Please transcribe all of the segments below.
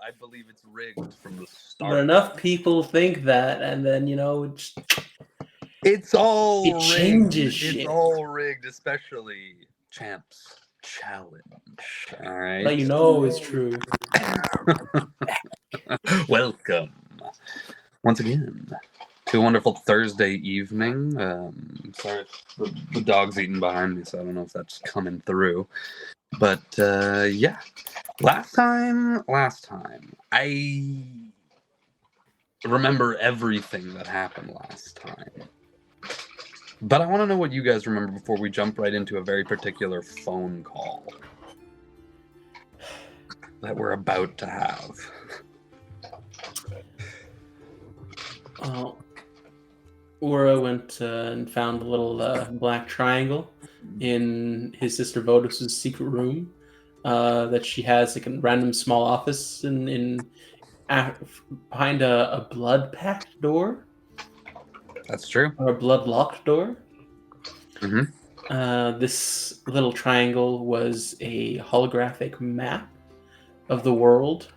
I believe it's rigged from the start. But enough people think that, and then it's all it rigged. changes shit. It's all rigged, especially Champs Challenge. All right. But you know it's true. Welcome once again to a wonderful Thursday evening. Sorry, the dog's eating behind me, so I don't know if that's coming through. But yeah, last time, I remember everything that happened last time. But I want to know what you guys remember before we jump right into a very particular phone call that we're about to have. Ura went and found a little black triangle in his sister Vodos's secret room that she has like a random small office in behind a blood pact door. That's true. Or a blood locked door. Mm-hmm. This little triangle was a holographic map of the world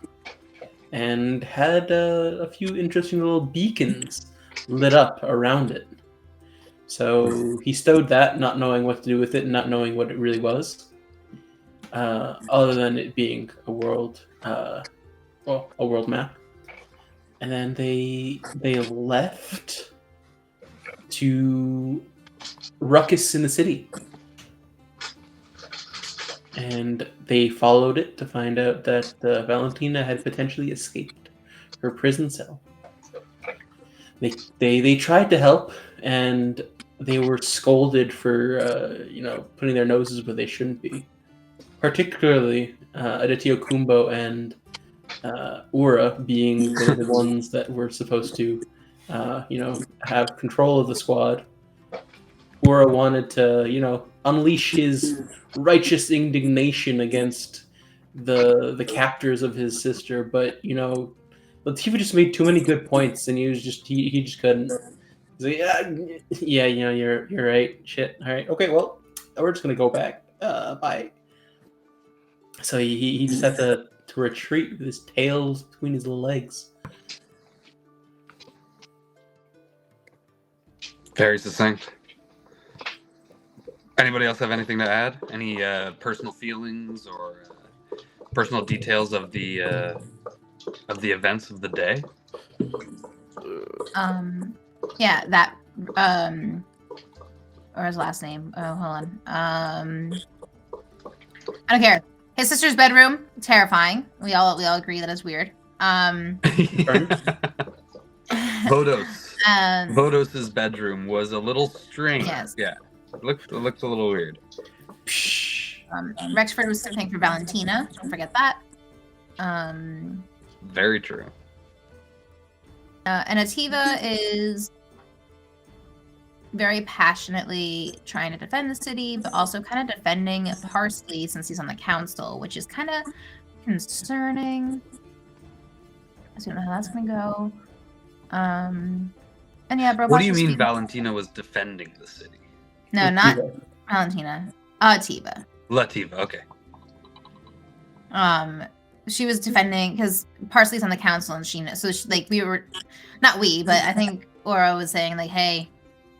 and had a few interesting little beacons lit up around it. So he stowed that, not knowing what to do with it and not knowing what it really was, other than it being a world, a world map. And then they left to ruckus in the city. And they followed it to find out that Valentina had potentially escaped her prison cell. They tried to help, and they were scolded for putting their noses where they shouldn't be. Particularly Aditya Kumbo and Ura being the ones that were supposed to have control of the squad. Ura wanted to unleash his righteous indignation against the captors of his sister, but Latifah just made too many good points, and he just couldn't. He's like, yeah, you're right. Shit. All right. Okay. Well, we're just gonna go back. Bye. So he just had to retreat with his tail between his legs. Very succinct. Anybody else have anything to add? Any personal feelings or personal details of the events of the day? Yeah, that or his last name. Oh, hold on. I don't care. His sister's bedroom, terrifying. We all agree that it's weird. Vodos. Vodos's bedroom was a little strange. Yes. Yeah. It looked a little weird. Rexford was something for Valentina. Don't forget that. Very true. And Ativa is very passionately trying to defend the city, but also kind of defending Parsley since he's on the council, which is kind of concerning. I don't know how that's going to go. And yeah, bro. What do you mean Valentina was defending the city? No, not Valentina. Ativa. Lativa, okay. She was defending because Parsley's on the council, and she knows. So but I think Aura was saying like, "Hey,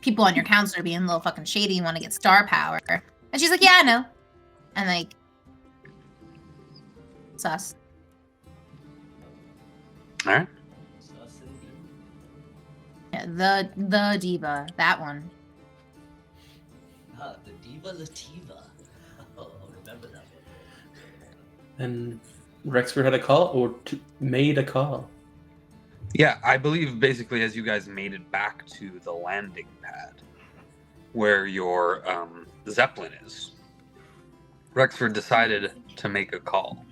people on your council are being a little fucking shady. You want to get star power?" And she's like, "Yeah, I know." And like, sus. All right. Yeah, the diva, that one. The diva Lativa. Oh, remember that one. And Rexford had a call, or made a call. Yeah, I believe basically as you guys made it back to the landing pad where your Zeppelin is, Rexford decided to make a call.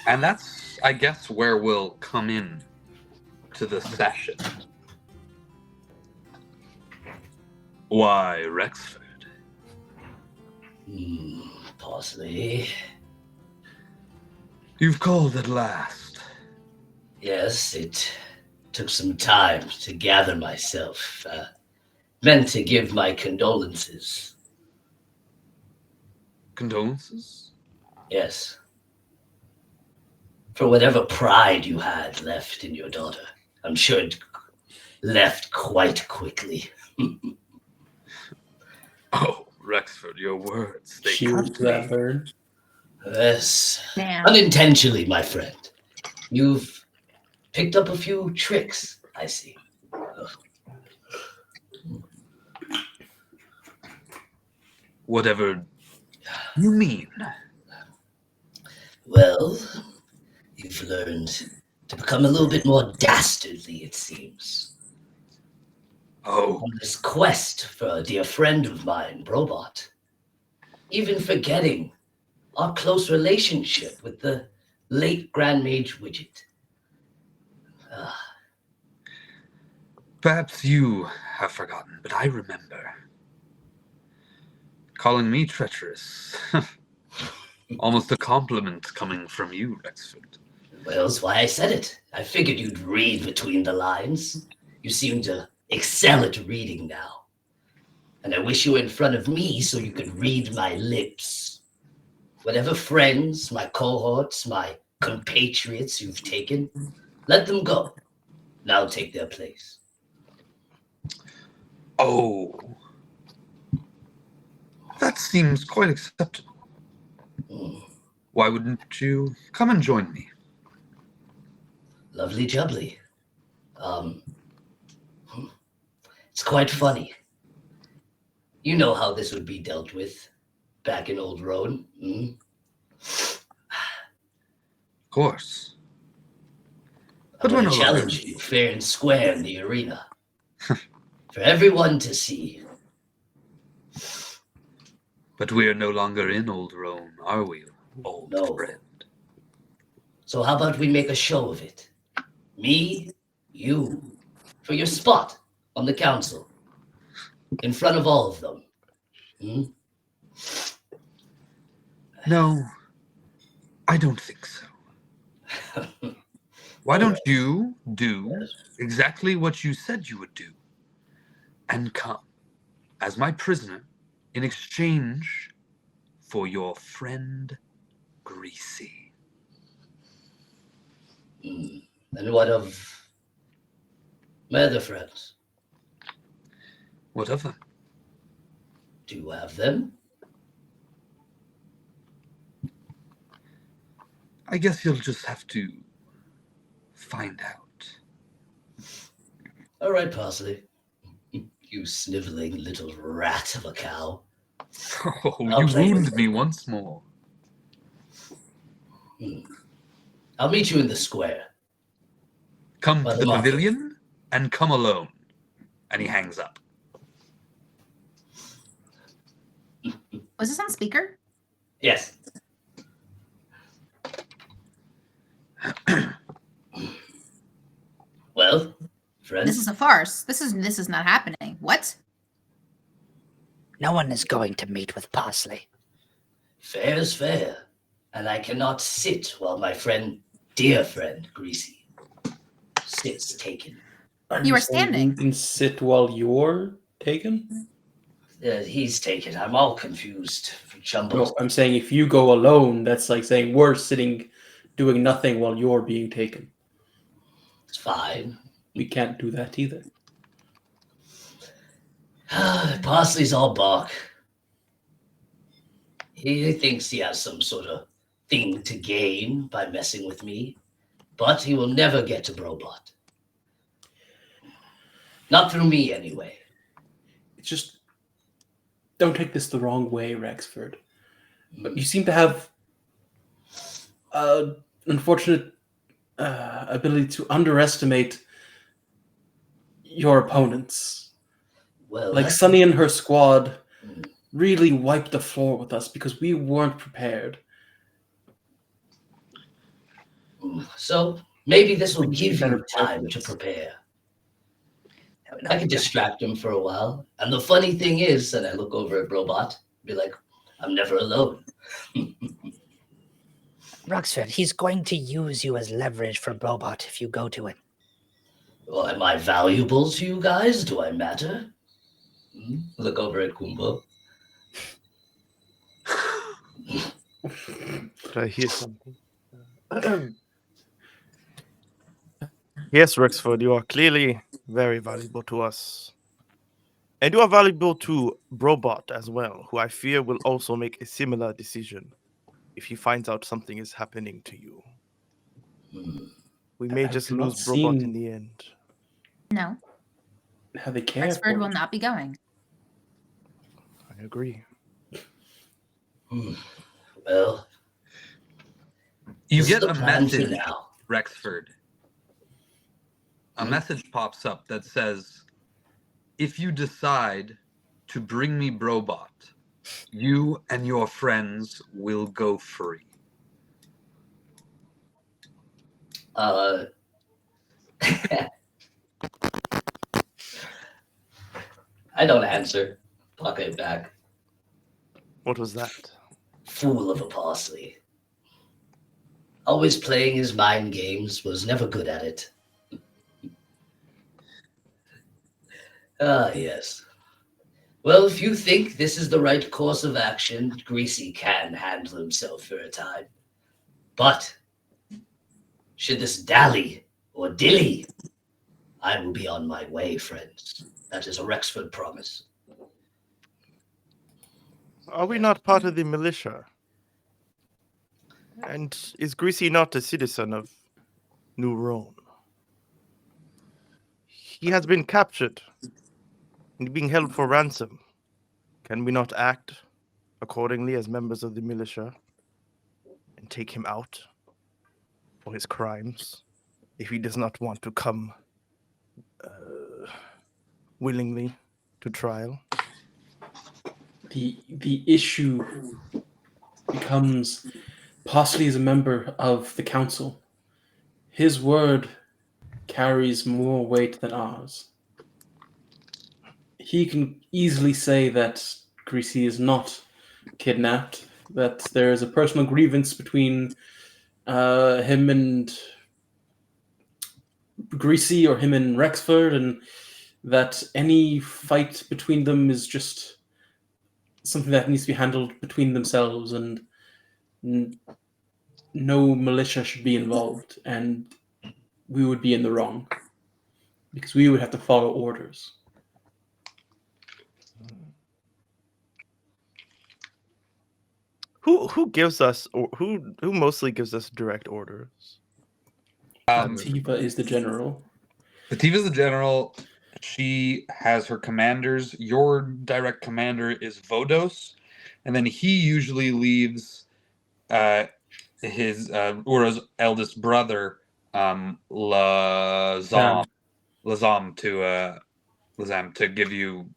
And that's, I guess, where we'll come in to the session. Why, Rexford? Parsley. You've called at last. Yes, it took some time to gather myself. Meant to give my condolences. Condolences? Yes. for whatever pride you had left in your daughter. I'm sure it left quite quickly. Oh, Rexford, your words, they She was cut that me. bird. Yes, Damn. unintentionally, my friend. You've picked up a few tricks, I see. Whatever you mean. Well, you've learned to become a little bit more dastardly, it seems. Oh, On this quest for a dear friend of mine, Robot. Even forgetting our close relationship with the late Grand Mage Widget. perhaps you have forgotten, but I remember. Calling me treacherous. Almost a compliment coming from you, Rexford. Well, that's why I said it. I figured you'd read between the lines. You seem to excel at reading now. And I wish you were in front of me so you could read my lips. Whatever friends, my cohorts, my compatriots you've taken, let them go. And I'll take their place. Oh, that seems quite acceptable. Why wouldn't you come and join me? Lovely jubbly. It's quite funny. You know how this would be dealt with back in old Roan. Of course. I But want we're to no longer- challenge you fair and square in the arena. For everyone to see. But we are no longer in Old Roan, are we, old No. friend? So how about we make a show of it? Me, you, for your spot on the council. In front of all of them. No, I don't think so. Why don't you do exactly what you said you would do and come as my prisoner in exchange for your friend Greasy? And what of my other friends? What of them? Do you have them? I guess you'll just have to find out. All right, Parsley. You sniveling little rat of a cow. Oh, I'll you play with wound me once more. I'll meet you in the square. Come By to the the market. pavilion and come alone. And he hangs up. Was this on speaker? Yes. Well, friends. This is a farce. This is not happening. What? No one is going to meet with Parsley. Fair is fair, and I cannot sit while my friend, dear friend, Greasy, sits taken. You were saying standing. You can sit while you're taken? He's taken. I'm all confused, jumbled. No, I'm saying if you go alone, that's like saying we're sitting doing nothing while you're being taken. It's fine. We can't do that either. Parsley's all bark. He thinks he has some sort of thing to gain by messing with me, but he will never get to Brobot. Not through me, anyway. It's just don't take this the wrong way, Rexford. But you seem to have unfortunate ability to underestimate your opponents. Well, Like that's- Sunny and her squad really wiped the floor with us because we weren't prepared. So maybe this will We need give better you time to purpose. prepare. No, I can distract him for a while. And the funny thing is, and I look over at Robot, be like, I'm never alone. Roxford, he's going to use you as leverage for Brobot if you go to him. Well, am I valuable to you guys? Do I matter? Look over at Kumbo. Did I hear something? Yes, Rexford, you are clearly very valuable to us. And you are valuable to Brobot as well, who I fear will also make a similar decision if he finds out something is happening to you. We may I just do not lose Brobot in seem the end. No, how they care Rexford for will it. not be going. I agree. Well, You this is get the a plan for message, now. Rexford. A Hmm? message pops up that says, if you decide to bring me Brobot, you and your friends will go free. Uh, I don't answer. Pocket back. What was that? Fool of a parsley. Always playing his mind games, was never good at it. Ah, yes. Well, if you think this is the right course of action, Greasy can handle himself for a time. But should this dally or dilly, I will be on my way, friends. That is a Rexford promise. Are we not part of the militia? And is Greasy not a citizen of New Roan? He has been captured and being held for ransom. Can we not act accordingly as members of the militia and take him out for his crimes if he does not want to come willingly to trial? The issue becomes Parsley is a member of the council. His word carries more weight than ours. He can easily say that Greasy is not kidnapped, that there is a personal grievance between him and Greasy or him and Rexford, and that any fight between them is just something that needs to be handled between themselves, and no militia should be involved, and we would be in the wrong because we would have to follow orders. Who gives us, or who mostly gives us direct orders? Tiva is the general. Pativa's the general. She has her commanders. Your direct commander is Vodos, and then he usually leaves his Ura's eldest brother, Lazam to give you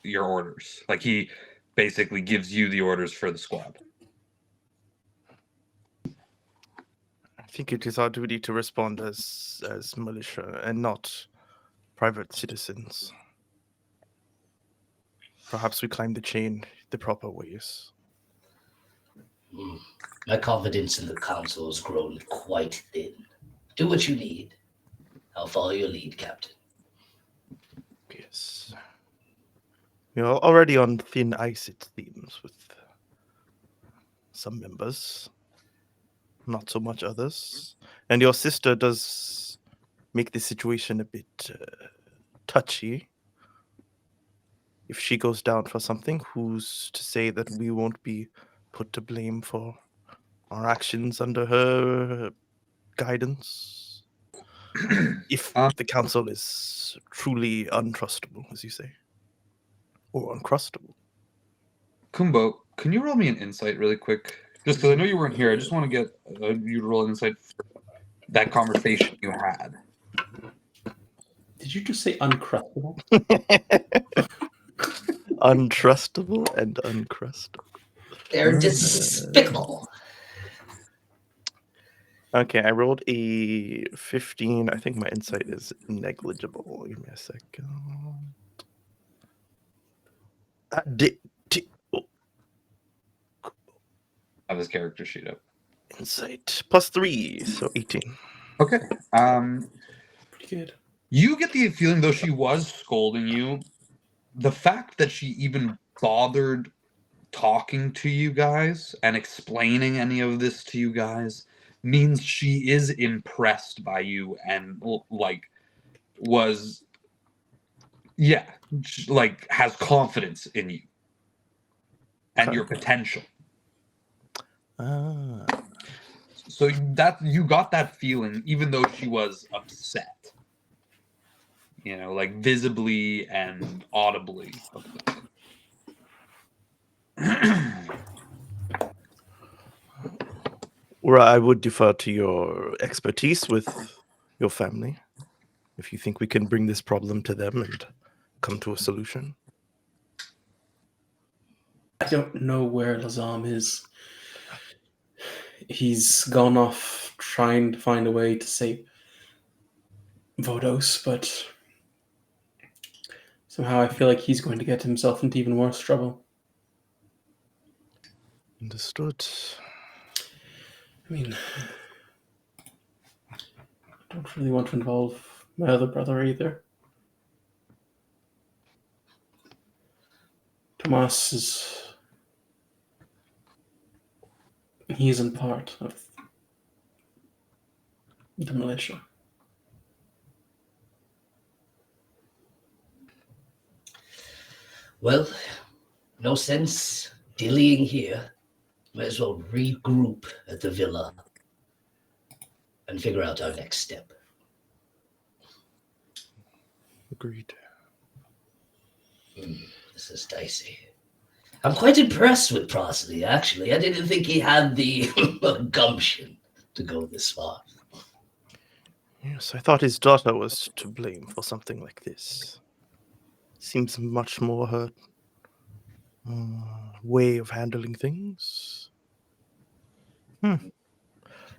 your orders. Like he basically gives you the orders for the squad. I think it is our duty to respond as militia and not private citizens. Perhaps we climb the chain the proper ways. My confidence in the council has grown quite thin. Do what you need. I'll follow your lead, Captain. Yes. We are already on thin ice, it seems, with some members. Not so much others. And your sister does make the situation a bit touchy. If she goes down for something, who's to say that we won't be put to blame for our actions under her guidance? If the council is truly untrustable, as you say, or uncrustable. Kumbo, can you roll me an insight really quick? Just because I know you weren't here, I just want to get you to roll an insight for that conversation you had. Did you just say uncrustable? Untrustable and uncrustable. They're despicable. Okay, I rolled a 15. I think my insight is negligible. Give me a second. I have his character sheet up. Insight plus 3, so 18. Okay. Pretty good. You get the feeling, though she was scolding you, the fact that she even bothered talking to you guys and explaining any of this to you guys means she is impressed by you and has confidence in you and your potential. So that you got that feeling, even though she was upset, visibly and audibly. Or I would defer to your expertise with your family, if you think we can bring this problem to them and come to a solution. I don't know where Lazam is. He's gone off trying to find a way to save Vodos, but somehow I feel like he's going to get himself into even worse trouble. Understood. I mean, I don't really want to involve my other brother either. Tomas he isn't part of the militia. Well, no sense dillying here. Might as well regroup at the villa and figure out our next step. Agreed. This is dicey. I'm quite impressed with Prosley, actually. I didn't think he had the gumption to go this far. Yes, I thought his daughter was to blame for something like this. Seems much more her way of handling things.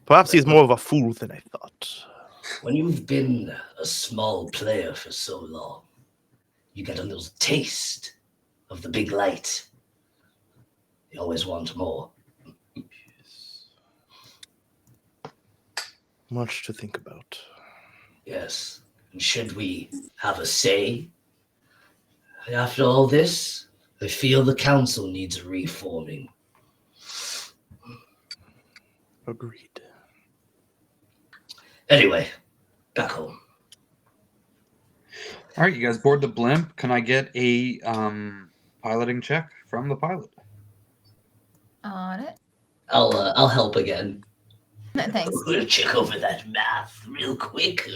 Perhaps he's more of a fool than I thought. When you've been a small player for so long, you get a little taste of the big light. You always want more. Much to think about. Yes. And should we have a say? After all this, I feel the council needs reforming. Agreed. Anyway, back home. All right, you guys board the blimp. Can I get a piloting check from the pilot? On it. I'll help again. Thanks. We'll check over that math real quick.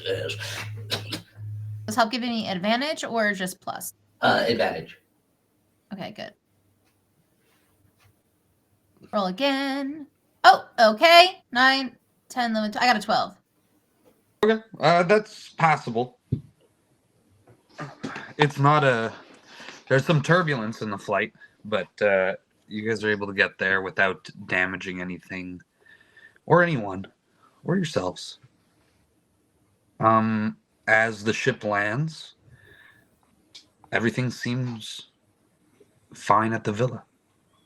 Does help give any advantage or just plus? Advantage. Okay, good. Roll again. Oh, okay. 9, 10, 11, I got a 12. Okay, that's passable. It's not there's some turbulence in the flight, but you guys are able to get there without damaging anything or anyone or yourselves. As the ship lands, everything seems fine at the villa.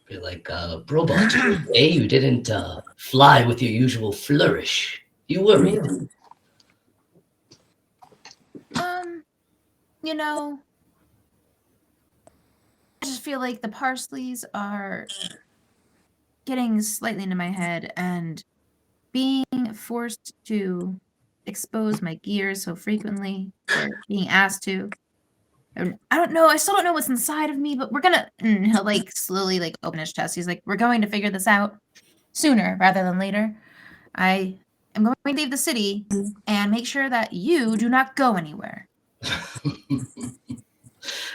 You're like, robot, hey, you didn't fly with your usual flourish. You worried. You know, I just feel like the Parsleys are getting slightly into my head, and being forced to expose my gear so frequently, or being asked to. I don't know. I still don't know what's inside of me, but we're gonna. And he'll slowly open his chest. He's like, "We're going to figure this out sooner rather than later. I am going to leave the city and make sure that you do not go anywhere."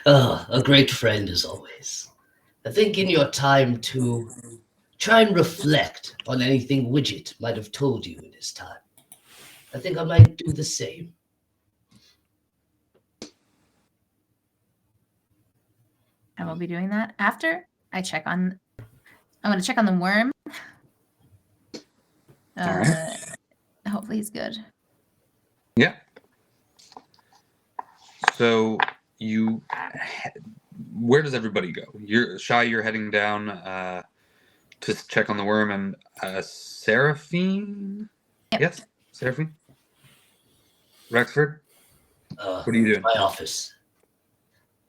A great friend as always. I think in your time to try and reflect on anything Widget might have told you in his time. I think I might do the same. I will be doing that after I check on. I'm going to check on the worm. All right. Hopefully he's good. Yeah. So where does everybody go? You're heading down to check on the worm, and Seraphine? Yep. Yes, Seraphine? Rexford? What are you doing? My office.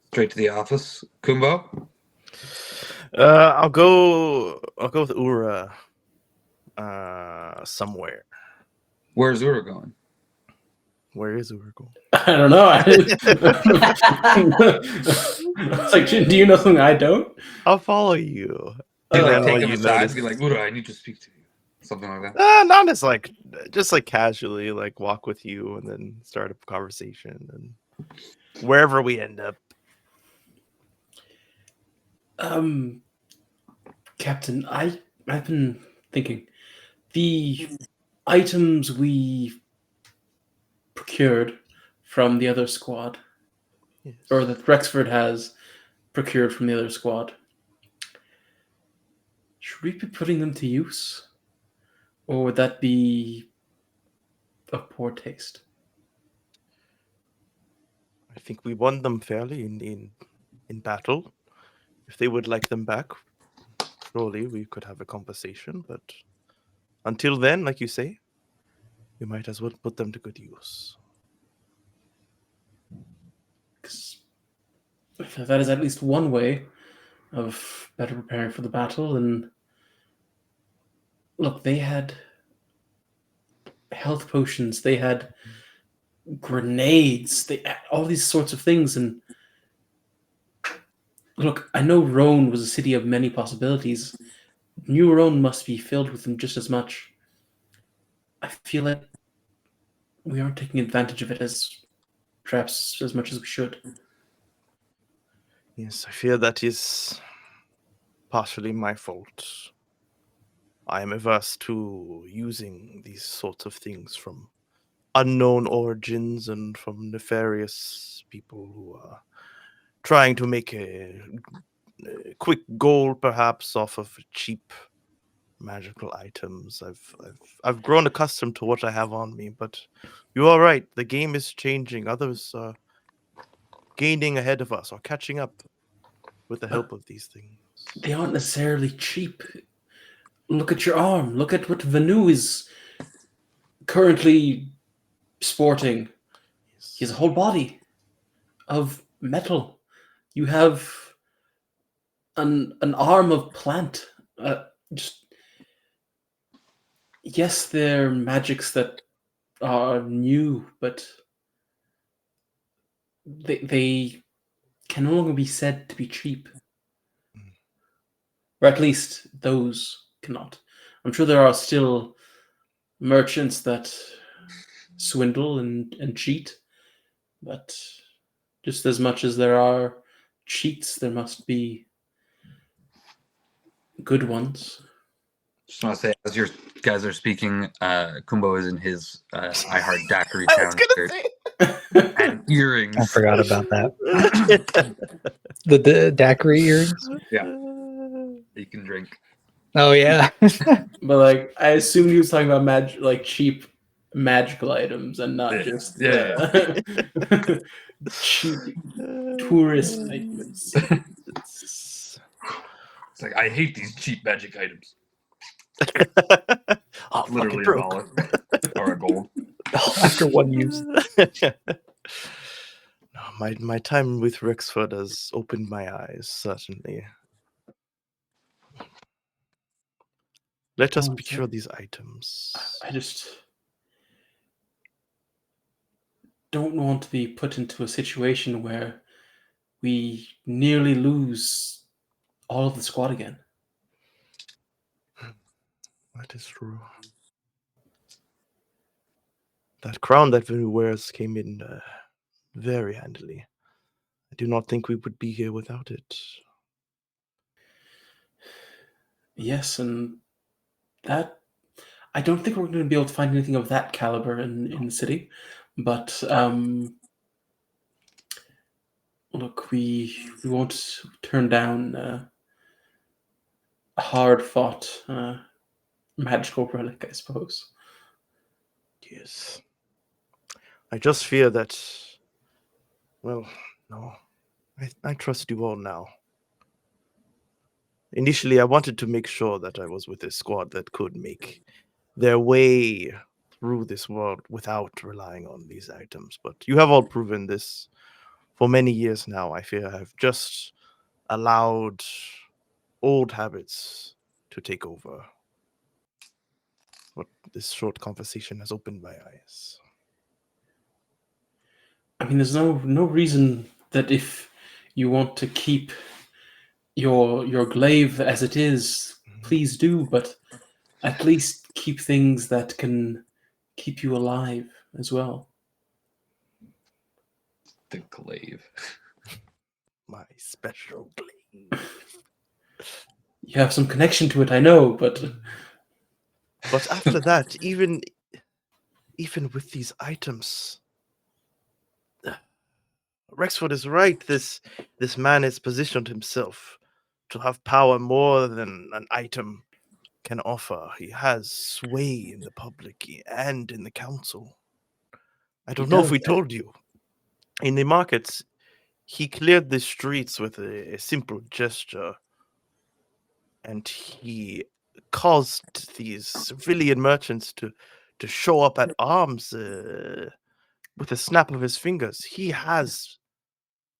Straight to the office. Kumbo? I'll go with Ura somewhere. Where's Ura going? Where is Urgo? I don't know. It's like, do you know something I don't? I'll follow you. You Uh, like I'll take let him you aside notice. and be like, Ura, I need to speak to you. Something like that. Not as like, just like casually, like walk with you and then start a conversation and wherever we end up. Captain, I've been thinking the items we procured from the other squad, Yes. or that Rexford has procured from the other squad. Should we be putting them to use? Or would that be of poor taste? I think we won them fairly in battle. If they would like them back, surely we could have a conversation. But until then, like you say, we might as well put them to good use. 'Cause that is at least one way of better preparing for the battle. And look, they had health potions, they had grenades, they all these sorts of things. And look, I know Roan was a city of many possibilities. New Roan must be filled with them just as much. I feel like we aren't taking advantage of it as perhaps as much as we should. Yes, I fear that is partially my fault. I am averse to using these sorts of things from unknown origins and from nefarious people who are trying to make a quick goal, perhaps, off of cheap magical items. I've grown accustomed to what I have on me, but you are right. The game is changing. Others are gaining ahead of us or catching up with the help of these things. They aren't necessarily cheap. Look at your arm. Look at what Vanu is currently sporting. He has a whole body of metal. You have an arm of plant. Just yes, they're magics that are new, but they can no longer be said to be cheap. Or at least those cannot. I'm sure there are still merchants that swindle and cheat, but just as much as there are cheats, there must be good ones. Just want to say, as your guys are speaking, Kumbo is in his I Heart Daiquiri I Town was gonna shirt say. and earrings. I forgot about that. The daiquiri earrings. Yeah. You can drink. Oh yeah. But like, I assumed he was talking about like cheap magical items and not Yeah. just Yeah. cheap tourist items. It's It's like, I hate these cheap magic items. oh, Literally fucking a broke. dollar or a gold. After one use. No, my time with Rexford has opened my eyes, certainly. Let us Oh, procure these items. I just don't want to be put into a situation where we nearly lose all of the squad again. That is true. That crown that Venu wears came in very handily. I do not think we would be here without it. Yes, and that I don't think we're going to be able to find anything of that caliber in the city. But look, we won't turn down a hard fought magical relic, I suppose. Yes. I just fear that. Well, no. I trust you all now. Initially, I wanted to make sure that I was with a squad that could make their way through this world without relying on these items. But you have all proven this for many years now. I fear I have just allowed old habits to take over. what this short conversation has opened my eyes. I mean, there's no reason that if you want to keep your glaive as it is, please do, but at least keep things that can keep you alive as well. The glaive. My special glaive. You have some connection to it, I know, but But after that, even with these items, Rexford is right. This man has positioned himself to have power more than an item can offer. He has sway in the public and in the council. I don't know if we told you. In the markets, he cleared the streets with a simple gesture, and he caused these civilian merchants to show up at arms with a snap of his fingers. He has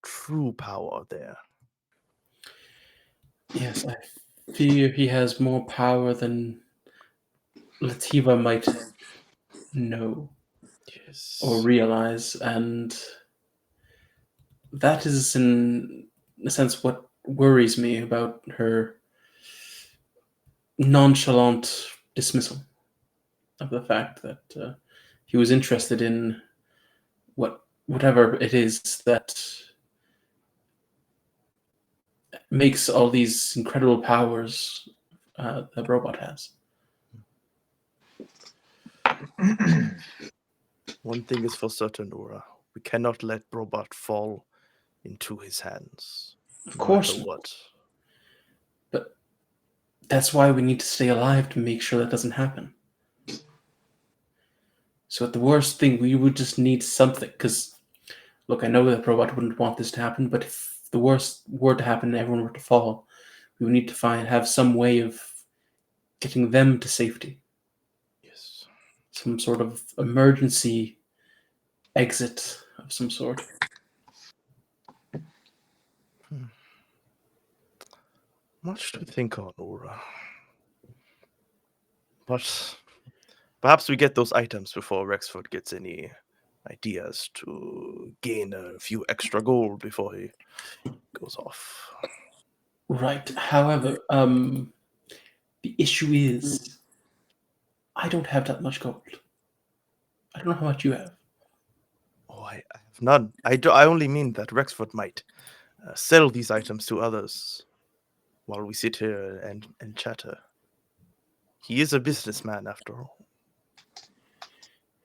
true power there. yes, I fear he has more power than Lativa might know Yes. or realize, and that is, in a sense, what worries me about her nonchalant dismissal of the fact that he was interested in whatever it is that makes all these incredible powers that robot has. One thing is for certain, Ura. We cannot let Robot fall into his hands. Of No course matter not. what. But that's why we need to stay alive to make sure that doesn't happen. So at the worst thing, we would just need something. Because, look, I know that Robot wouldn't want this to happen, but if the worst were to happen and everyone were to fall, we would need to have some way of getting them to safety. Yes. Some sort of emergency exit of some sort. Much to think on, Ura. But perhaps we get those items before Rexford gets any ideas to gain a few extra gold before he goes off. Right. However, the issue is, I don't have that much gold. I don't know how much you have. Oh, I have none. I only mean that Rexford might sell these items to others while we sit here and chatter. He is a businessman, after all.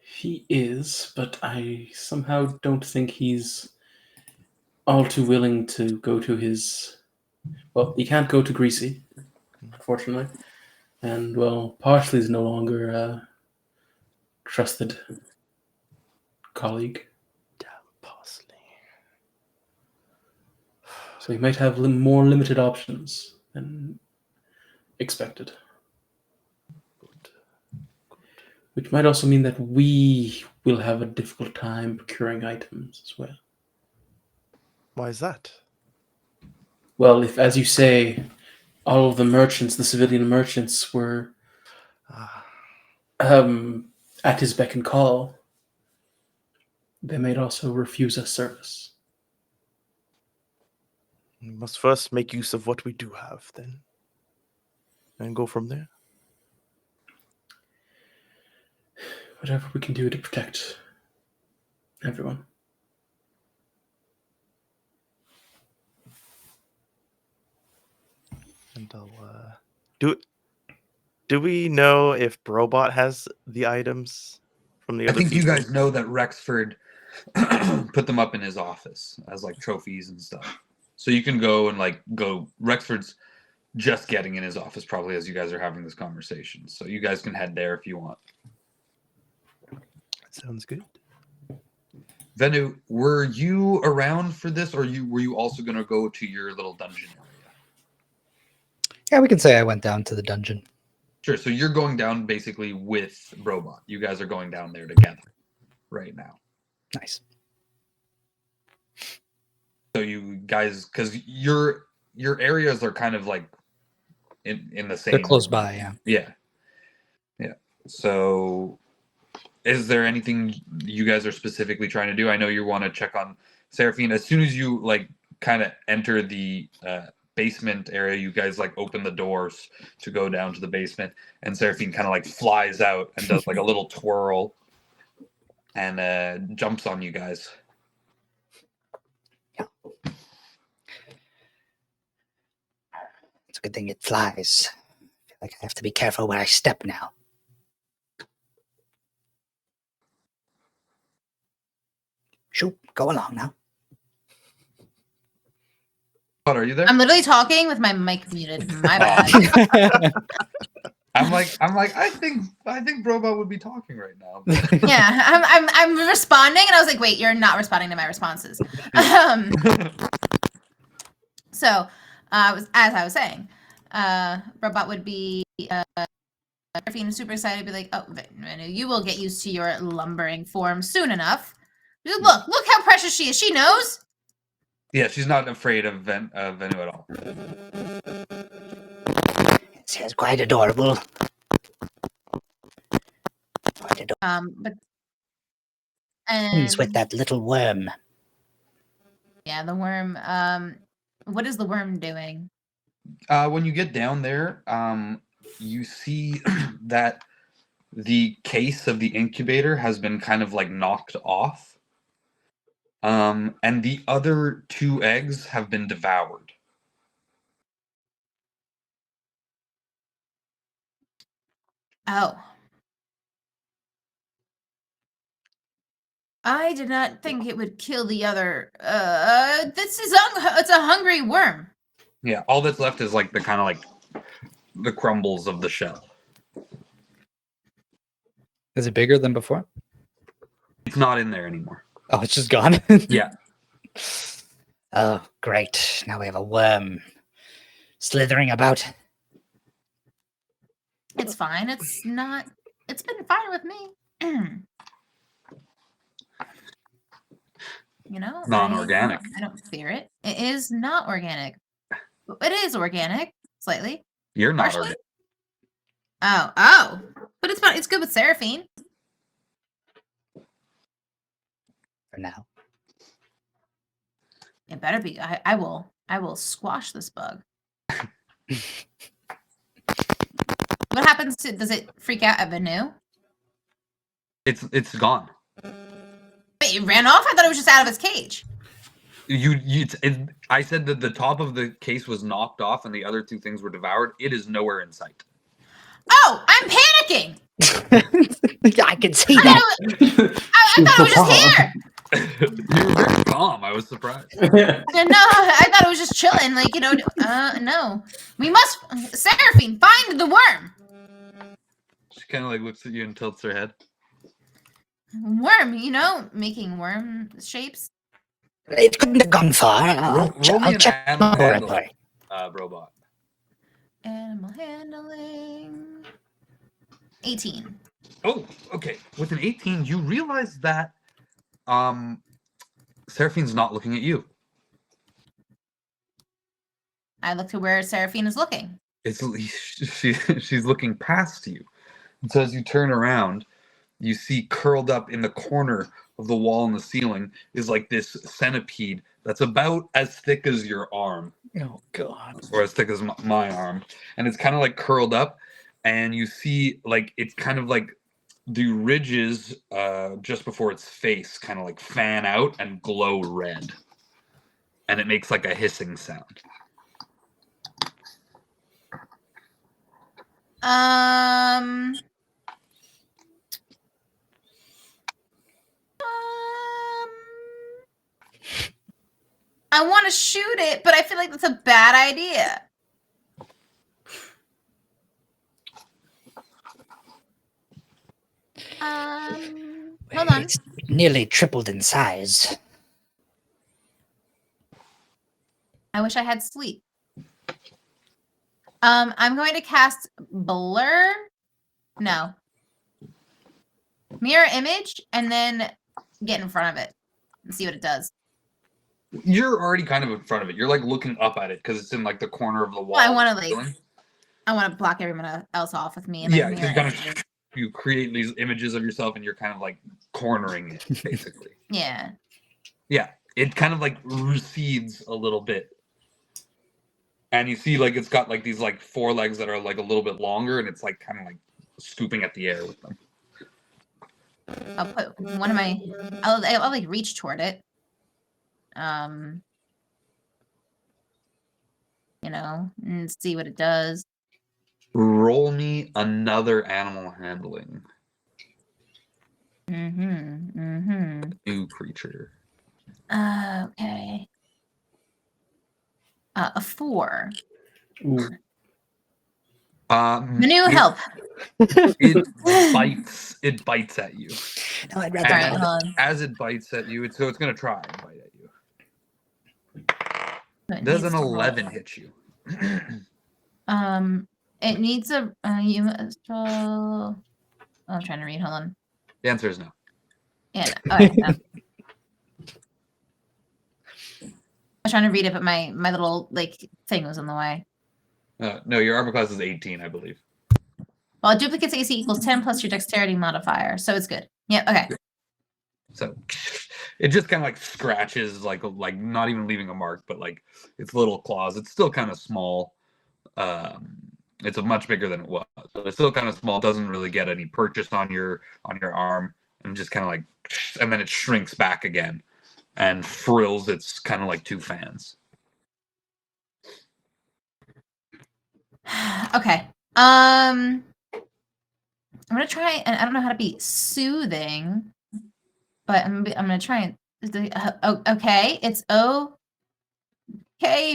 He is, but I somehow don't think he's all too willing to go to his... Well, he can't go to Greasy, unfortunately. And, well, Parsley is no longer a trusted colleague. Damn Parsley. So he might have more limited options than expected. Good. Which might also mean that we will have a difficult time procuring items as well. Why is that? Well, if, as you say, all of the merchants, the civilian merchants, were at his beck and call, they might also refuse us service. We must first make use of what we do have, then, and go from there. Whatever we can do to protect everyone. And I'll do we know if Robot has the items from the I other think you people? guys know that Rexford put them up in his office as like trophies and stuff. So you can go and Rexford's just getting in his office probably as you guys are having this conversation. So you guys can head there if you want. Sounds good. Venu, were you around for this, or were you also going to go to your little dungeon area? Yeah, we can say I went down to the dungeon. Sure. So you're going down basically with Robot. You guys are going down there together right now. Nice. So you guys, because your areas are kind of like in the same. They're close by, yeah. Yeah. So, is there anything you guys are specifically trying to do? I know you want to check on Seraphine. As soon as you like kind of enter the basement area, you guys like open the doors to go down to the basement, and Seraphine kind of like flies out and does like a little twirl and jumps on you guys. It's a good thing it flies. I feel like I have to be careful where I step now. Shoot, go along now. What, are you there? I'm literally talking with my mic muted. My bad. I'm like, I think Brobot would be talking right now. Yeah, I'm responding, and I was like, wait, you're not responding to my responses. So, as I was saying, Robot would be Seraphine super excited, be like, oh, Venu, you will get used to your lumbering form soon enough. Look how precious she is. She knows. Yeah, she's not afraid of Venu at all. It's quite adorable. Quite adorable. But Ends with that little worm. Yeah, the worm. What is the worm doing? When you get down there, you see that the case of the incubator has been kind of like knocked off. And the other 2 eggs have been devoured. Oh. I did not think it would kill the other. It's a hungry worm. Yeah, all that's left is like the kind of like the crumbles of the shell. Is it bigger than before? It's not in there anymore. Oh, it's just gone. Yeah. Oh, great. Now we have a worm slithering about. It's fine. It's not. It's been fine with me. You know, Non-organic. I don't fear it. It is not organic. It is organic, slightly. You're not Partially. organic. Oh, but it's fine. It's good with Seraphine. For now. It better be. I will squash this bug. What happens to? Does it freak out at Venu? It's gone. Wait, it ran off? I thought it was just out of its cage. I said that the top of the case was knocked off and the other 2 things were devoured. It is nowhere in sight. Oh, I'm panicking. Yeah, I can see that. I thought it was just here. You were very calm. I was surprised. No, I thought it was just chilling. Like, you know, no. We must, Seraphine, find the worm. She kind of like looks at you and tilts her head. Worm, you know, making worm shapes. It couldn't have gone far. I'll Roll me an check animal my handling, laboratory. robot. Animal handling. 18. Oh, okay. With an 18, you realize that Seraphine's not looking at you. I look to where Seraphine is looking. She's looking past you. And so as you turn around, you see curled up in the corner of the wall and the ceiling is like this centipede that's about as thick as your arm. Oh, God. Or as thick as my arm. And it's kind of like curled up. And you see like it's kind of like the ridges just before its face kind of like fan out and glow red. And it makes like a hissing sound. I want to shoot it, but I feel like that's a bad idea. Hold on. It's nearly tripled in size. I wish I had sleep. I'm going to cast Blur. No. Mirror image, and then get in front of it and see what it does. You're already kind of in front of it. You're like looking up at it because it's in like the corner of the wall. Well, I want to block everyone else off with me. And Yeah, then you're mirror gonna. image. you create these images of yourself, and you're kind of like cornering it, basically. Yeah. Yeah, it kind of like recedes a little bit, and you see like it's got like these like forelegs that are like a little bit longer, and it's like kind of like scooping at the air with them. I'll put one of my. I'll like reach toward it. You know, and see what it does. Roll me another animal handling. New creature. Okay. A 4. Ooh. Manu, help. It bites at you. No, I'd All rather right, not. hold on. As it bites at you, it's gonna try and bite at you. It Does needs an to roll. 11 hit you? It needs a you must roll. Oh, I'm trying to read. Hold on. The answer is no. Yeah. No. All right. No. I was trying to read it, but my little like thing was in the way. No, your armor class is 18, I believe. Well, duplicates AC equals 10 plus your dexterity modifier, so it's good. Yep. Okay. So it just kind of like scratches, like not even leaving a mark, but like its little claws. It's still kind of small. It's much bigger than it was, but it's still kind of small. Doesn't really get any purchase on your arm, and just kind of like, and then it shrinks back again, and frills its kind of like 2 fans. Okay. I'm gonna try, and I don't know how to be soothing, but I'm gonna try and. Okay, it's okay,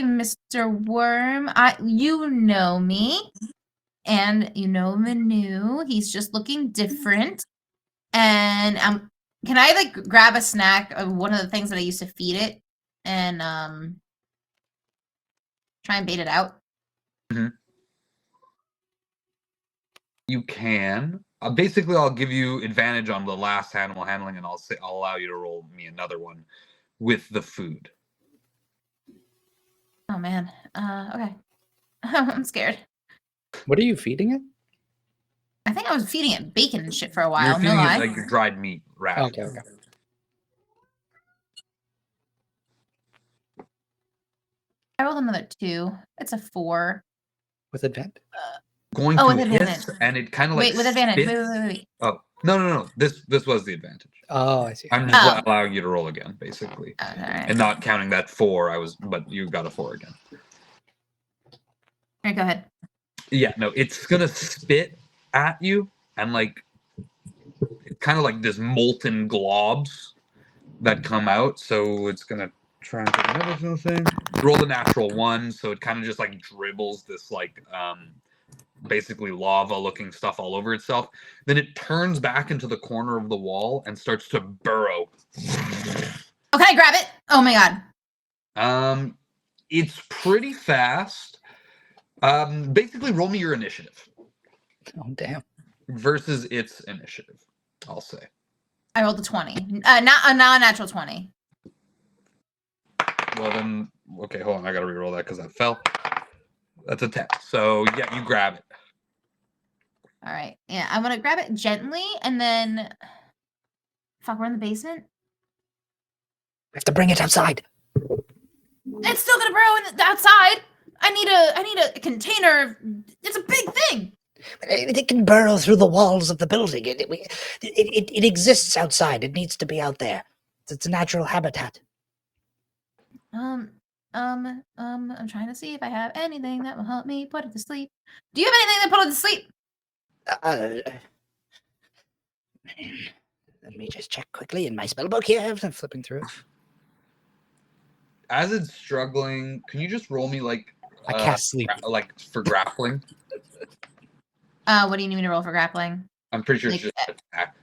Mr. Worm. You know me, and you know Manu. He's just looking different, and can I like grab a snack of one of the things that I used to feed it, and try and bait it out? Mm-hmm. You can. Basically, I'll give you advantage on the last animal handling, and I'll allow you to roll me another one with the food. Oh man. Okay. I'm scared. What are you feeding it? I think I was feeding it bacon and shit for a while. You're No feeding lie. it like your dried meat ration. Okay, okay. I rolled another 2. It's a 4. With advantage? Going Oh, to with hiss, advantage. and it kind of like Wait, with advantage. spits- Wait. Oh no! This was the advantage. Oh, I see. I'm just Oh. allowing you to roll again, basically, Oh, all right. and not counting that 4. But you got a 4 again. All right, go ahead. Yeah, no, it's gonna spit at you, and like it's kind of like this molten globs that come out. So it's gonna try and take another thing. Roll the natural 1, so it kind of just like dribbles this like basically lava-looking stuff all over itself. Then it turns back into the corner of the wall and starts to burrow. Oh, can I grab it? Oh my god. It's pretty fast. Basically, roll me your initiative Oh, damn. versus its initiative. I'll say. I rolled a 20. Not a natural 20. Well then, okay, hold on. I gotta re-roll that because that fell. That's a 10. So yeah, you grab it. All right. Yeah, I'm gonna grab it gently, and then. Fuck, we're in the basement. We have to bring it outside. It's still gonna burrow in the outside. I need a container. It's a big thing. It can burrow through the walls of the building. It exists outside. It needs to be out there. It's a natural habitat. I'm trying to see if I have anything that will help me put it to sleep. Do you have anything that put it to sleep? Let me just check quickly in my spellbook here. I'm flipping through it. As it's struggling, can you just roll me like I cast sleep. like for grappling? What do you need me to roll for grappling? I'm pretty sure it's Like, just an attack,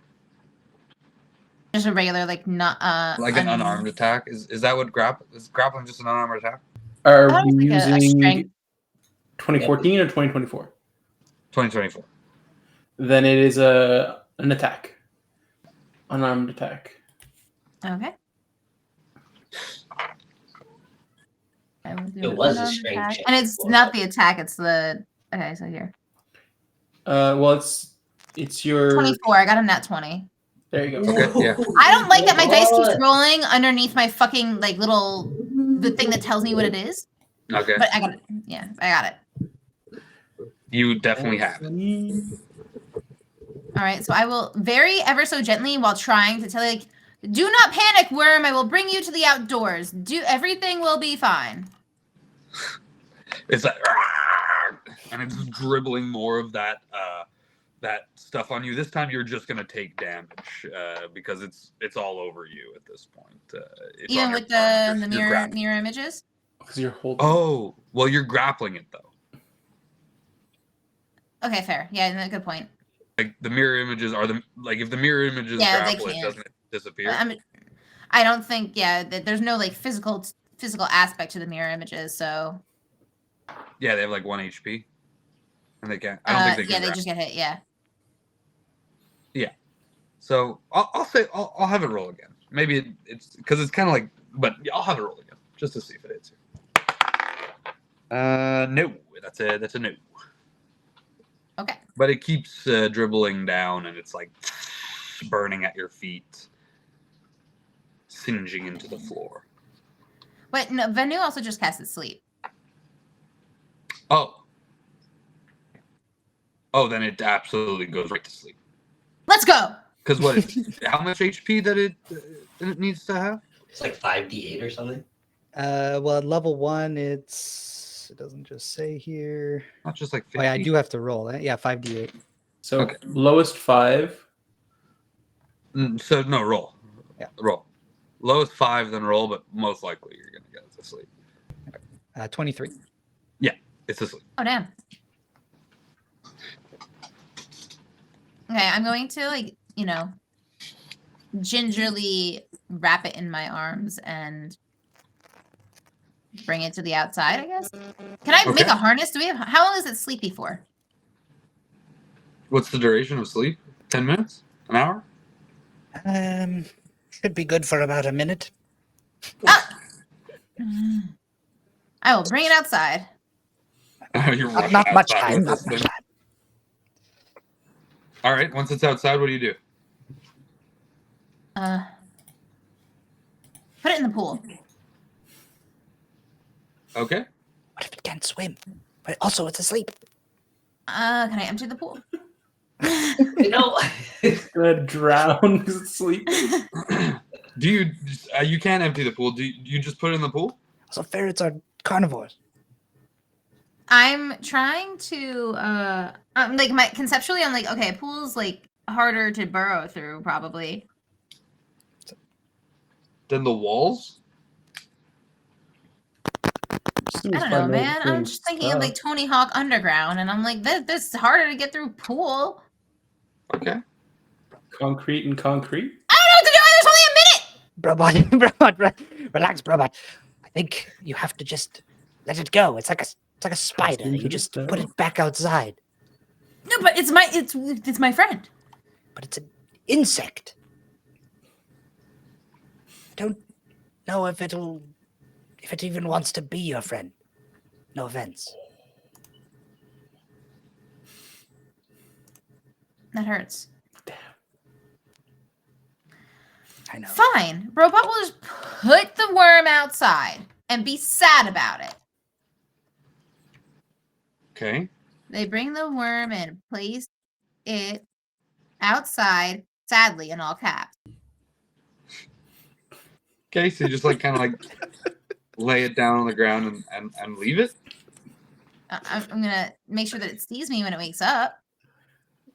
Just a regular, like not like an unarmed attack. Is that what is grappling just an unarmed attack? Are I thought it we was like a using strength. 2014 or 2024? 2024. Then it is an attack. Unarmed attack. Okay. I will do It an was a unarmed strength attack. check And it's before. not the attack, it's the okay, so here. Well, it's It's your 24. I got a nat 20. There you go. Okay, yeah. I don't like that my dice keeps What? rolling underneath my fucking like the thing that tells me what it is. Okay. But I got it. Yeah, I got it. You definitely have it. All right, so I will very ever so gently while trying to tell like, do not panic, worm. I will bring you to the outdoors. Everything will be fine. It's like, and it's dribbling more of that that stuff on you. This time you're just gonna take damage because it's all over you at this point. It's Even on your with arm. the You're mirror grappling. images. Because you're holding. Oh, well, you're grappling it though. Okay, fair. Yeah, no, good point. Like the mirror images are if the mirror images Yeah, they grapple it, can't. doesn't it disappear? I don't think. Yeah, there's no like physical aspect to the mirror images. So. Yeah, they have like 1 HP, and they can't. I don't think they can. Yeah, they grapple. just get hit. Yeah. Yeah. So I'll have it roll again. Maybe it's because it's kind of like, but I'll have it roll again just to see if it hits you. No, that's a no. Okay. But it keeps dribbling down, and it's like burning at your feet, singeing into the floor. Wait, no. Venu also just casted sleep. Oh, then it absolutely goes right to sleep. Let's go. Because how much HP that it needs to have? It's like 5d8 or something. Well, at level 1, it doesn't just say here. Not just like 50. Oh, yeah, I do have to roll it. Yeah, 5d8. So Okay. lowest 5. So no, roll. Yeah. Roll. Lowest 5, then roll, but most likely you're gonna get it to sleep. 23. Yeah, it's asleep. Oh damn. Okay, I'm going to gingerly wrap it in my arms and bring it to the outside, I guess. Can I make a harness? How long is it sleepy for? What's the duration of sleep? 10 minutes? An hour? Should be good for about a minute. Ah! I will bring it outside. You're Not much outside time. with Not this much thing. time. All right. Once it's outside, what do you do? Put it in the pool. Okay. What if it can't swim? But also, it's asleep. Can I empty the pool? You know, Gonna drown because it's sleeping. Do you? You can't empty the pool. Do you just put it in the pool? Also, ferrets are carnivores. I'm trying to conceptually I'm like, okay, a pool's like harder to burrow through probably. Then the walls? I don't know, man. I'm just thinking of like Tony Hawk Underground, and I'm like, this is harder to get through pool. Okay. Concrete and concrete. I don't know what to do. There's only a minute. Brobot, relax, Brobot. I think you have to just let it go. It's like a spider. You just put it back outside. No, but it's my friend. But it's an insect. I don't know if it even wants to be your friend. No offense. That hurts. I know. Fine. Robot will just put the worm outside and be sad about it. Okay. They bring the worm and place it outside, sadly, in all caps. Okay, so you just kind of lay it down on the ground and leave it? I'm going to make sure that it sees me when it wakes up.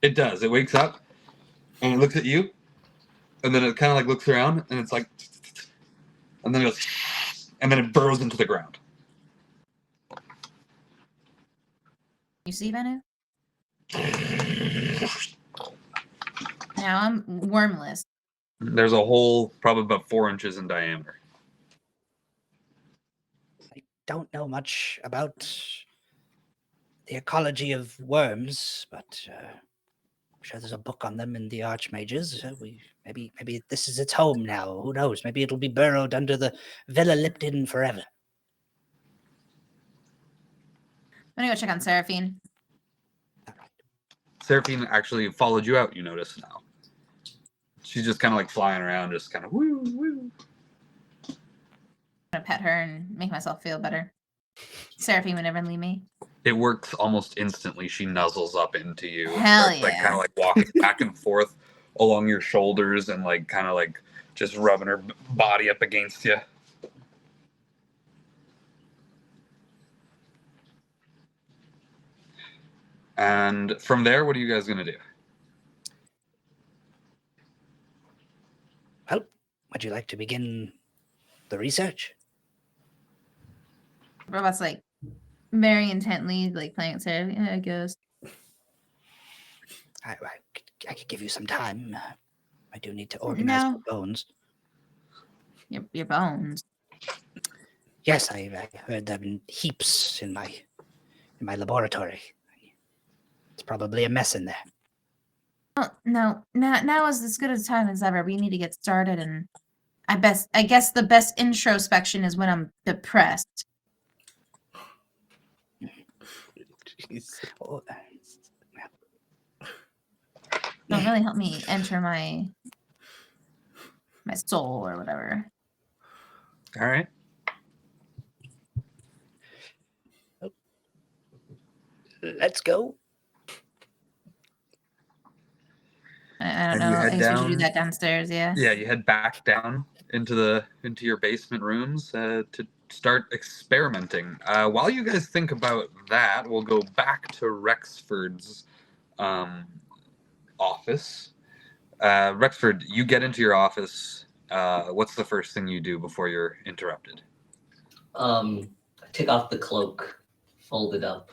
It does. It wakes up and it looks at you, and then it kind of looks around, and it's like, and then it goes, and then it burrows into the ground. You see, Venu? Now I'm wormless. There's a hole probably about 4 inches in diameter. I don't know much about the ecology of worms, but I'm sure there's a book on them in the Archmages. Maybe this is its home now. Who knows? Maybe it'll be burrowed under the Villa Lipton forever. I'm going to go check on Seraphine. All right. Seraphine actually followed you out, you notice now. She's just kind of like flying around, just kind of woo, woo. I'm gonna pet her and make myself feel better. Seraphine would never leave me. It works almost instantly. She nuzzles up into you and Hell starts like yeah. kind of like walking back and forth along your shoulders and like kind of like just rubbing her body up against you. And from there, what are you guys gonna do? Well, would you like to begin the research? Robot's like very intently like playing with Sarah. Yeah, I guess. I could give you some time. I do need to organize No. my bones. Your bones. Yes, I heard them in heaps in my laboratory. It's probably a mess in there. Oh, no. Now is as good a time as ever. We need to get started, and I guess the best introspection is when I'm depressed. Jeez. Oh, Don't really help me enter my soul or whatever. All right. let's go. I And don't know. you I head guess we should do down- that downstairs. Yeah. Yeah, you head back down into your basement rooms to start experimenting. While you guys think about that, we'll go back to Rexford's office. Rexford, you get into your office. What's the first thing you do before you're interrupted? I take off the cloak, fold it up,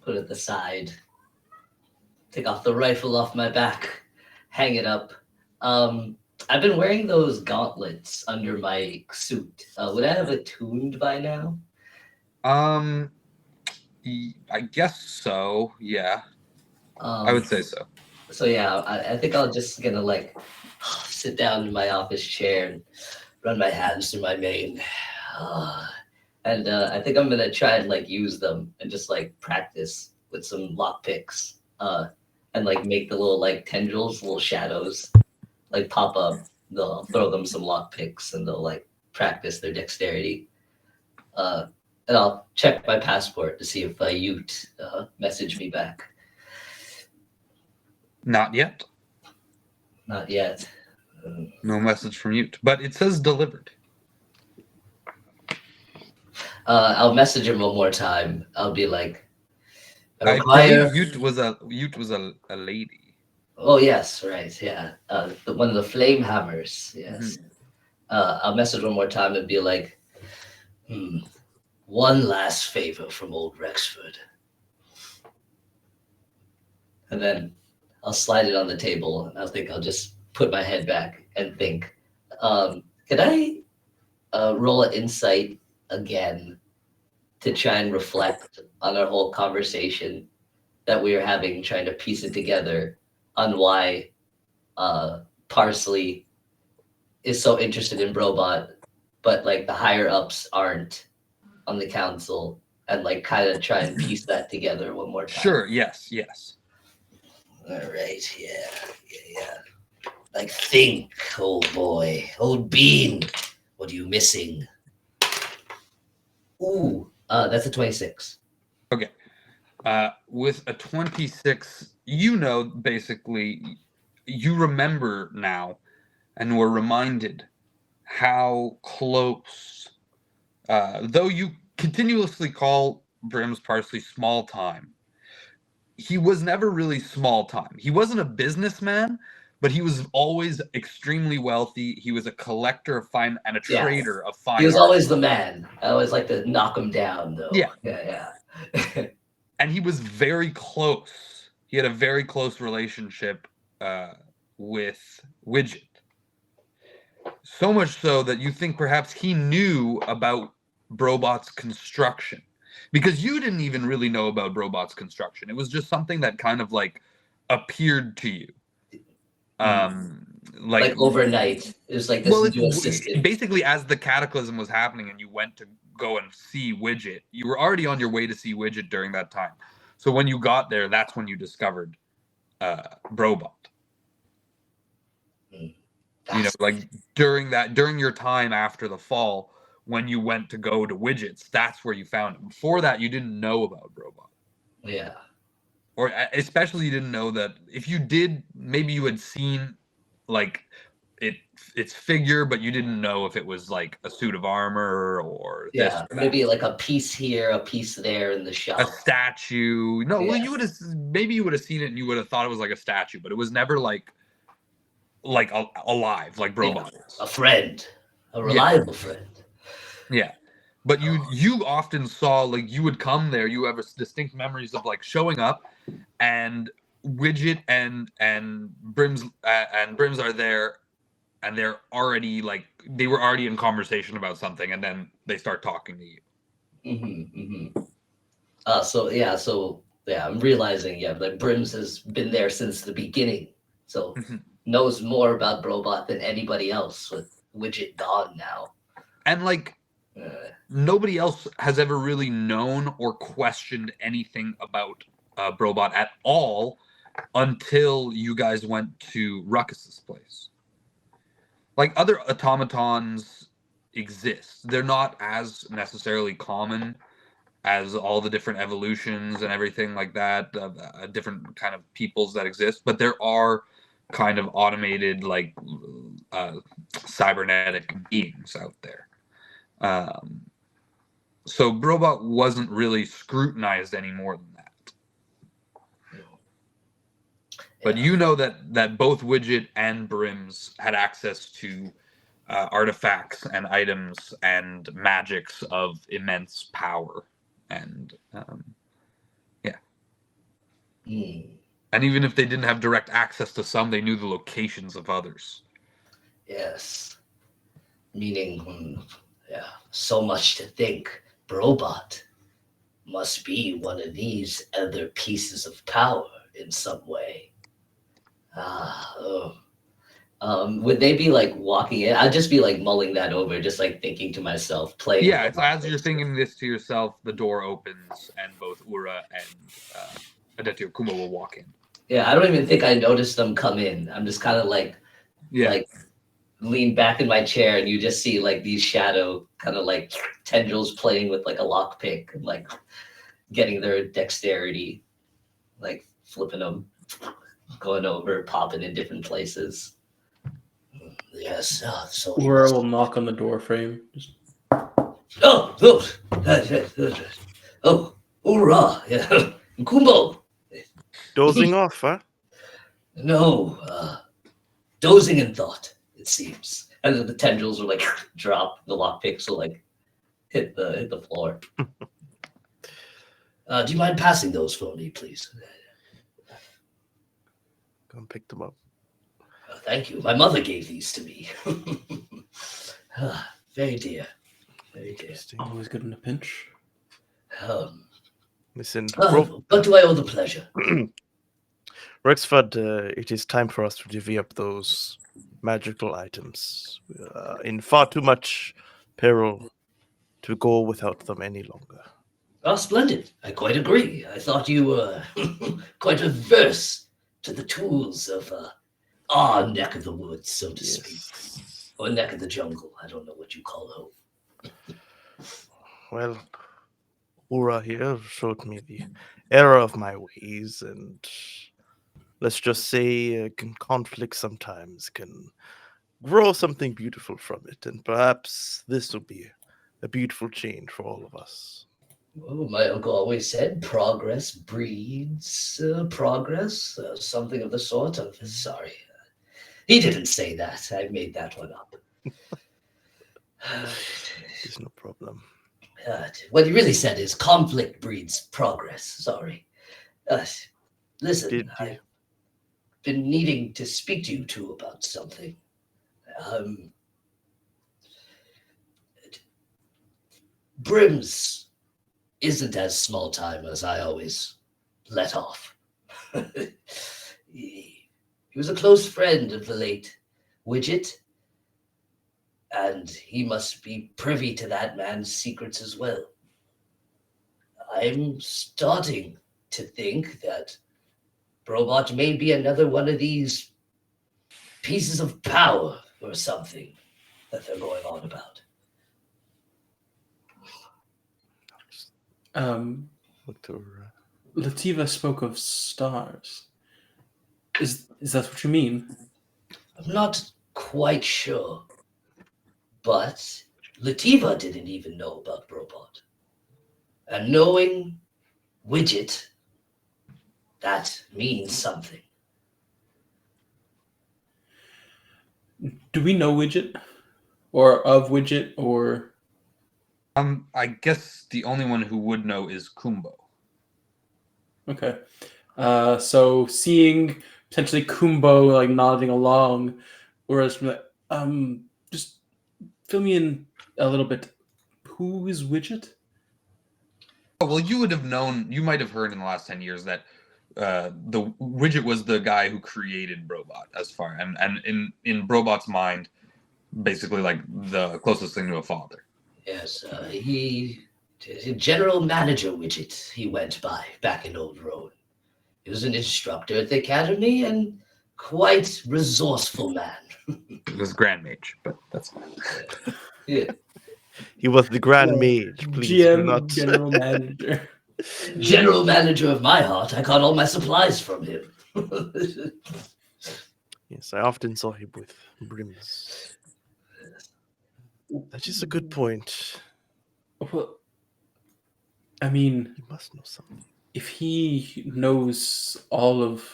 put it aside, take off the rifle off my back, hang it up. I've been wearing those gauntlets under my suit. Would I have attuned by now? I guess so. Yeah, I would say so. So yeah, I think I'll just gonna like sit down in my office chair and run my hands through my mane. And I think I'm gonna try and like use them and just like practice with some lock picks. And like make the little like tendrils, little shadows, like pop up. They'll throw them some lock picks and they'll like practice their dexterity. And I'll check my passport to see if Ute message me back. Not yet. Not yet. No message from Ute, but it says delivered. I'll message him one more time. I'll be like, I believe Ute was a lady. Oh yes, right, yeah. One of the flame hammers. Yes. I'll message one more time and be like, one last favor from old Rexford. And then I'll slide it on the table and I'll just put my head back and think, could I roll an insight again to try and reflect on our whole conversation that we were having, trying to piece it together on why Parsley is so interested in Brobot, but like the higher ups aren't on the council, and like kind of try and piece that together one more time. Sure. Yes. All right. Yeah. Like think, old boy, old bean. What are you missing? Ooh, that's a 26. Okay. With a 26, basically, you remember now and were reminded how close, though you continuously call Brim's Parsley small time, he was never really small time. He wasn't a businessman, but he was always extremely wealthy. He was a collector of fine and a trader of fine. He was art. always the man. I always like to knock him down, though. Yeah. And he was very close. He had a very close relationship with Widget. So much so that you think perhaps he knew about Brobot's construction. Because you didn't even really know about Brobot's construction. It was just something that kind of like appeared to you. Like overnight. It was like this new assistant. Basically, as the cataclysm was happening and you went to go and see Widget, you were already on your way to see Widget during that time. So when you got there, that's when you discovered Brobot. You know, like during your time after the fall, when you went to go to Widgets, that's where you found it. Before that, you didn't know about Brobot. Yeah. Or especially you didn't know that. If you did, maybe you had seen like its figure, but you didn't know if it was like a suit of armor or this Yeah, or that. maybe like a piece here, a piece there in the shop. A statue. No, well, Yeah. you would have seen it and you would have thought it was like a statue, but it was never like alive like Brobot is. A friend, a reliable friend. Yeah. But you often saw, like, you would come there, you have distinct memories of like showing up and Widget and Brims are there, and they're already like they were already in conversation about something, and then they start talking to you. So I'm realizing that Brims has been there since the beginning, so knows more about Brobot than anybody else with Widget gone now. And like nobody else has ever really known or questioned anything about Brobot at all until you guys went to Ruckus's place. Like, other automatons exist. They're not as necessarily common as all the different evolutions and everything like that, different kind of peoples that exist, but there are kind of automated, like, cybernetic beings out there. So Brobot wasn't really scrutinized any more than that. But you know that both Widget and Brims had access to artifacts and items and magics of immense power. And and even if they didn't have direct access to some, they knew the locations of others. Yes. Meaning, so much to think. Brobot must be one of these other pieces of power in some way. Would they be like walking in? I'd just be like mulling that over, just like thinking to myself, playing. Yeah, it's as you're thinking this to yourself, the door opens and both Ura and Adetio Kuma will walk in. Yeah, I don't even think I noticed them come in. I'm just kind of like lean back in my chair, and you just see like these shadow kind of like tendrils playing with like a lockpick and like getting their dexterity, like flipping them, going over, popping in different places. Yes, so Ura will knock on the door frame. Just... Oh, Ura, yeah, Kumbo. Dozing off, huh? No, dozing in thought, it seems. And then the tendrils will like drop, the lockpicks will like hit the floor. Do you mind passing those for me, please? Go and pick them up. Thank you. My mother gave these to me. Very dear. Very dear. Always good in a pinch. Listen, but do I owe the pleasure? Rexford, it is time for us to divvy up those magical items. In far too much peril to go without them any longer. Oh, splendid. I quite agree. I thought you were quite averse to the tools of our neck of the woods, so to speak. Or neck of the jungle. I don't know what you call home. Well, Ura here showed me the error of my ways, and let's just say conflict sometimes can grow something beautiful from it, and perhaps this will be a beautiful change for all of us. Oh, my uncle always said progress breeds progress, something of the sort. Of sorry. He didn't say that. I made that one up. There's no problem. What he really said is conflict breeds progress. Sorry. Listen, I've been needing to speak to you two about something. Brims isn't as small time as I always let off. He was a close friend of the late Widget, and he must be privy to that man's secrets as well. I'm starting to think that Brobot may be another one of these pieces of power or something that they're going on about. Look to Lativa spoke of stars. Is that what you mean? I'm not quite sure, but Lativa didn't even know about Brobot. And knowing Widget, that means something. Do we know Widget? Or of Widget? Or I guess the only one who would know is Kumbo. okay. So seeing potentially Kumbo like nodding along, whereas from that, just fill me in a little bit. Who is Widget? Oh, well, you would have known. You might have heard in the last 10 years that the Widget was the guy who created Brobot, as far and in Brobot's mind, basically like the closest thing to a father. Yes, he general manager Widget he went by back in Old Roan. He was an instructor at the academy and quite resourceful man. It was Grand Mage, but that's fine. Yeah. He was the Grand Yeah. Mage. Please do GM, not. General Manager. General manager of my heart. I got all my supplies from him. Yes, I often saw him with brims. That is a good point. Well, I mean, He must know something. if he knows all of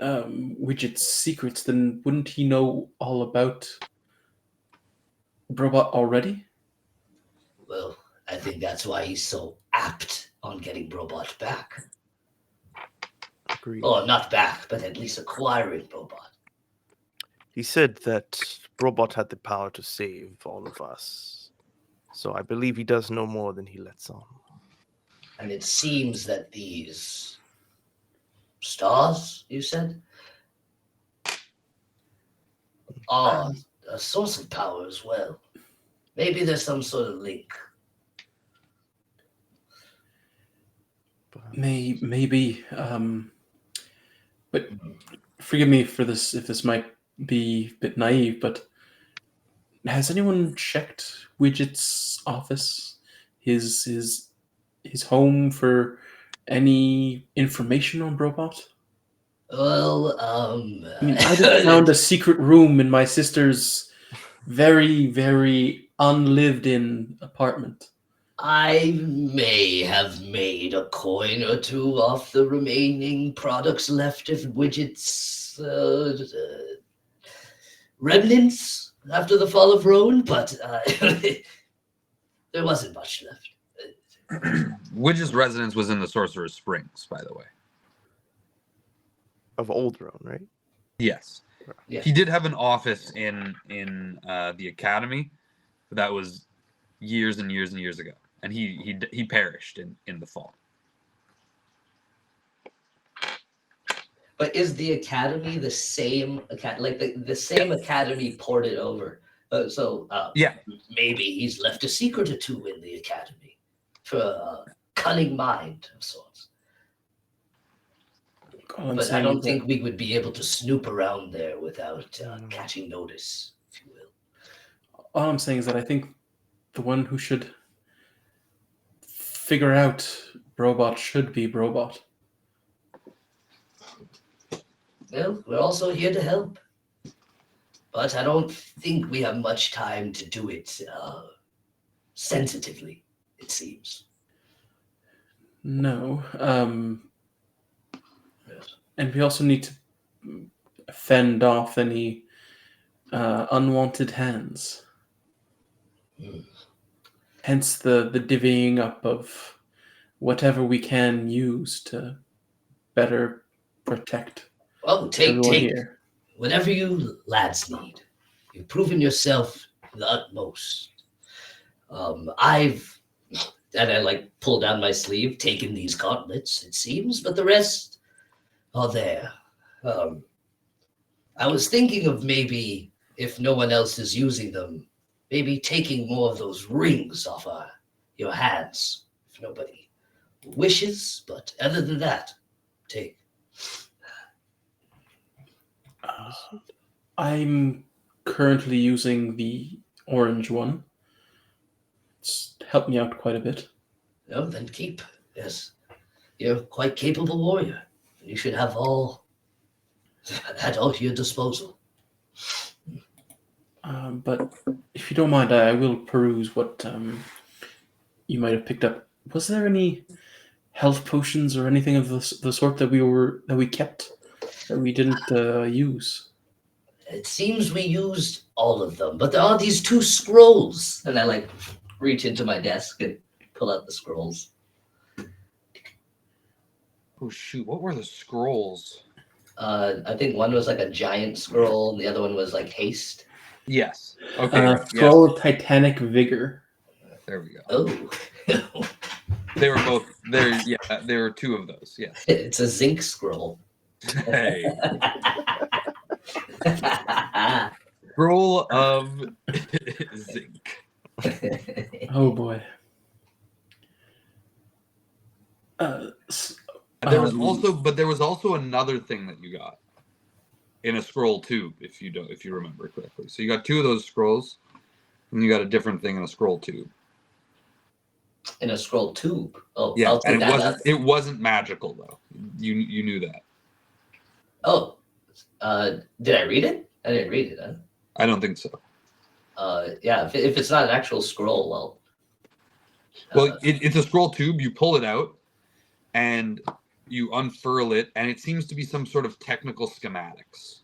Widget's secrets, then wouldn't he know all about Brobot already? Well, I think that's why he's so apt on getting Brobot back. Agreed. Or not back, but at least acquiring Brobot. He said that Brobot had the power to save all of us. So I believe he does know more than he lets on. And it seems that these stars, you said, are a source of power as well. Maybe there's some sort of link. Maybe. But forgive me for this if this might be a bit naive, but has anyone checked Widget's office, his home for any information on Brobot? Well, I mean, I just found a secret room in my sister's very, very unlived-in apartment. I may have made a coin or two off the remaining products left of Widget's remnants after the fall of Roan, but there wasn't much left. Widget's residence was in the Sorcerer's Springs, by the way. Of Old Roan, right? Yes. Yeah. He did have an office in the academy, but that was years and years and years ago, and he perished in the fall. But is the academy the same like the same academy ported over? Yeah. Maybe he's left a secret or two in the academy for a cunning mind of sorts. But I don't think we would be able to snoop around there without catching notice, if you will. All I'm saying is that I think the one who should figure out Brobot should be Brobot. Well, we're also here to help. But I don't think we have much time to do it sensitively, it seems. No. Yes. And we also need to fend off any unwanted hands. Hmm. Hence the divvying up of whatever we can use to better protect Well, everyone take here. whatever you lads need. You've proven yourself the utmost. And I pull down my sleeve, taken these gauntlets, it seems, but the rest are there. I was thinking of maybe, if no one else is using them, maybe taking more of those rings off your hands, if nobody wishes, but other than that, take. I'm currently using the orange one. It's helped me out quite a bit. No, then keep. Yes, you're quite capable warrior. You should have all at all to your disposal. But if you don't mind, I will peruse what you might have picked up. Was there any health potions or anything of the sort that we kept that we didn't use? It seems we used all of them, but there are these 2 scrolls. And I like reach into my desk and pull out the scrolls. Oh shoot! What were the scrolls? I think one was like a giant scroll, and the other one was like haste. Yes. Okay. Scroll of Titanic Vigor. There we go. Oh, They were both there. Yeah, there were 2 of those. Yes. it's a zinc scroll. Hey. Scroll of zinc. Oh boy. There was also another thing that you got in a scroll tube, if you remember correctly. So you got 2 of those scrolls, and you got a different thing in a scroll tube. In a scroll tube. Oh, Yeah, I'll take and that. it wasn't magical though. You knew that. Oh, did I read it? I didn't read it. Huh? I don't think so. Yeah, if it's not an actual scroll, It's a scroll tube. You pull it out, and you unfurl it, and it seems to be some sort of technical schematics.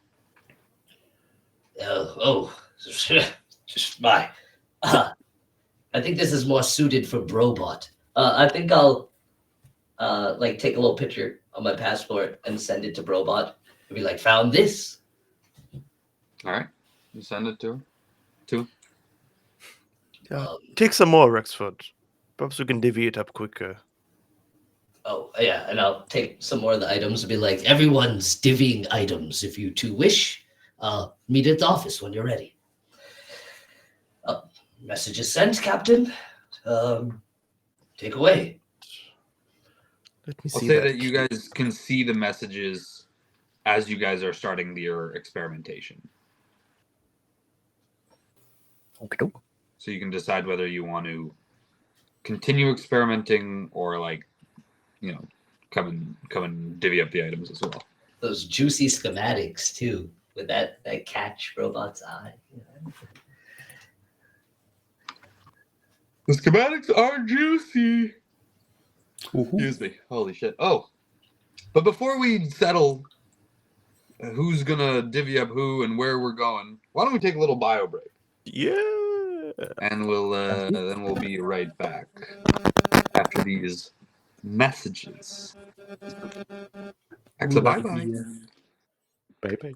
Just my. I think this is more suited for Brobot. I think I'll like take a little picture on my passport and send it to Brobot. And be like, found this. All right, you send it to her. Yeah. Take some more, Rexford. Perhaps we can divvy it up quicker. Oh, yeah, and I'll take some more of the items and be like, everyone's divvying items if you 2 wish. Meet at the office when you're ready. Message is sent, Captain. Take away. Let me I'll see say that you guys can see the messages as you guys are starting your experimentation. Okay. So you can decide whether you want to continue experimenting or come and divvy up the items as well. Those juicy schematics too, with that catch robot's eye. The schematics are juicy. Excuse me. Holy shit. Oh, but before we settle who's gonna divvy up who and where we're going, why don't we take a little bio break? Yeah. And we'll be right back after these messages. Hexa, bye bye. Bye bye.